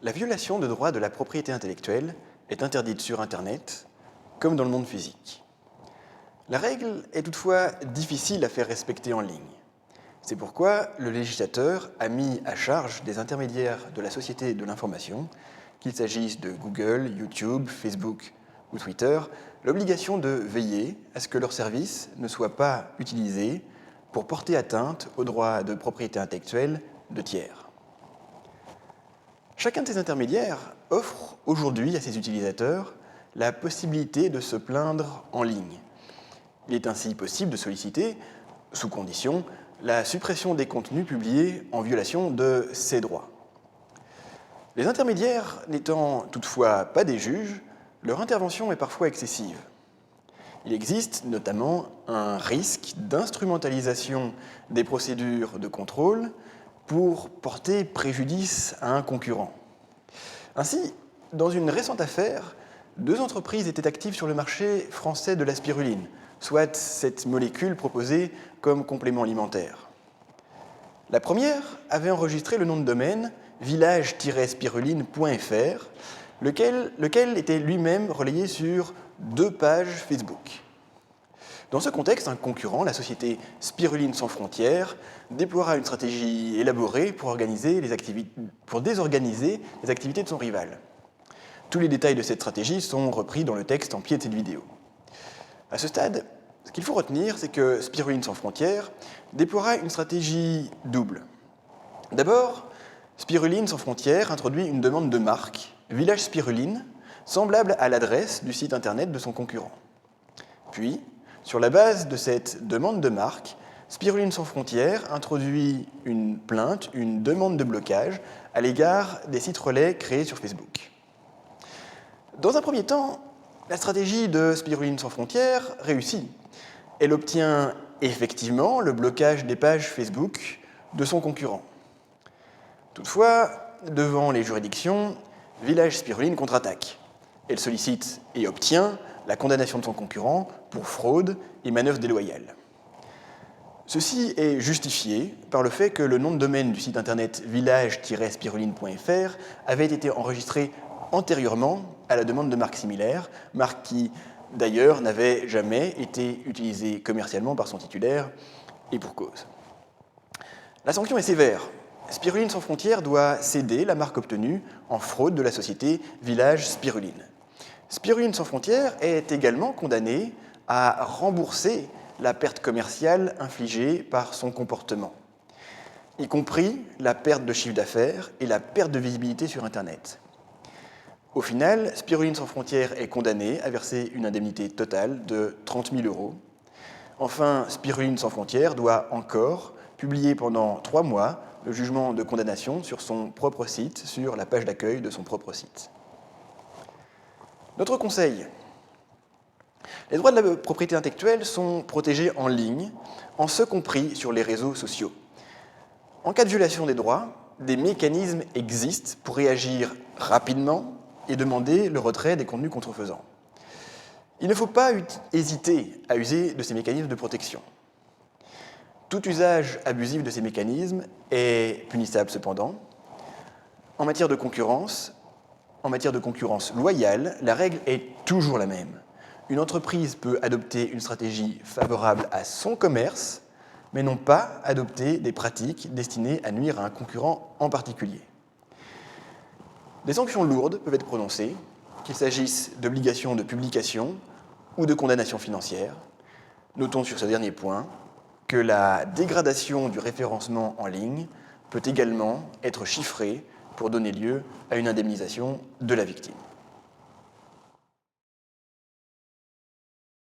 La violation de droits de la propriété intellectuelle est interdite sur Internet, comme dans le monde physique. La règle est toutefois difficile à faire respecter en ligne. C'est pourquoi le législateur a mis à charge des intermédiaires de la société de l'information, qu'il s'agisse de Google, YouTube, Facebook ou Twitter, l'obligation de veiller à ce que leurs services ne soient pas utilisés pour porter atteinte aux droits de propriété intellectuelle de tiers. Chacun de ces intermédiaires offre aujourd'hui à ses utilisateurs la possibilité de se plaindre en ligne. Il est ainsi possible de solliciter, sous condition, la suppression des contenus publiés en violation de ces droits. Les intermédiaires n'étant toutefois pas des juges, leur intervention est parfois excessive. Il existe notamment un risque d'instrumentalisation des procédures de contrôle pour porter préjudice à un concurrent. Ainsi, dans une récente affaire, 2 entreprises étaient actives sur le marché français de la spiruline, soit cette molécule proposée comme complément alimentaire. La première avait enregistré le nom de domaine village-spiruline.fr, lequel était lui-même relayé sur 2 pages Facebook. Dans ce contexte, un concurrent, la société Spiruline Sans Frontières, déploiera une stratégie élaborée pour désorganiser les activités de son rival. Tous les détails de cette stratégie sont repris dans le texte en pied de cette vidéo. À ce stade, ce qu'il faut retenir, c'est que Spiruline Sans Frontières déploiera une stratégie double. D'abord, Spiruline Sans Frontières introduit une demande de marque, Village Spiruline, semblable à l'adresse du site internet de son concurrent. Puis, sur la base de cette demande de marque, Spiruline Sans Frontières introduit une plainte, une demande de blocage à l'égard des sites relais créés sur Facebook. Dans un premier temps, la stratégie de Spiruline Sans Frontières réussit. Elle obtient effectivement le blocage des pages Facebook de son concurrent. Toutefois, devant les juridictions, Village Spiruline contre-attaque. Elle sollicite et obtient la condamnation de son concurrent pour fraude et manœuvre déloyale. Ceci est justifié par le fait que le nom de domaine du site internet village-spiruline.fr avait été enregistré antérieurement à la demande de marque similaire, marque qui d'ailleurs n'avait jamais été utilisée commercialement par son titulaire, et pour cause. La sanction est sévère. Spiruline Sans Frontières doit céder la marque obtenue en fraude de la société Village Spiruline. Spiruline Sans Frontières est également condamnée à rembourser la perte commerciale infligée par son comportement, y compris la perte de chiffre d'affaires et la perte de visibilité sur Internet. Au final, Spiruline Sans Frontières est condamnée à verser une indemnité totale de 30 000 €. Enfin, Spiruline Sans Frontières doit encore publier pendant 3 mois le jugement de condamnation sur son propre site, sur la page d'accueil de son propre site. Notre conseil. Les droits de la propriété intellectuelle sont protégés en ligne, en ce compris sur les réseaux sociaux. En cas de violation des droits, des mécanismes existent pour réagir rapidement et demander le retrait des contenus contrefaisants. Il ne faut pas hésiter à user de ces mécanismes de protection. Tout usage abusif de ces mécanismes est punissable cependant. En matière de concurrence loyale, la règle est toujours la même. Une entreprise peut adopter une stratégie favorable à son commerce, mais non pas adopter des pratiques destinées à nuire à un concurrent en particulier. Des sanctions lourdes peuvent être prononcées, qu'il s'agisse d'obligations de publication ou de condamnations financières. Notons sur ce dernier point que la dégradation du référencement en ligne peut également être chiffrée pour donner lieu à une indemnisation de la victime.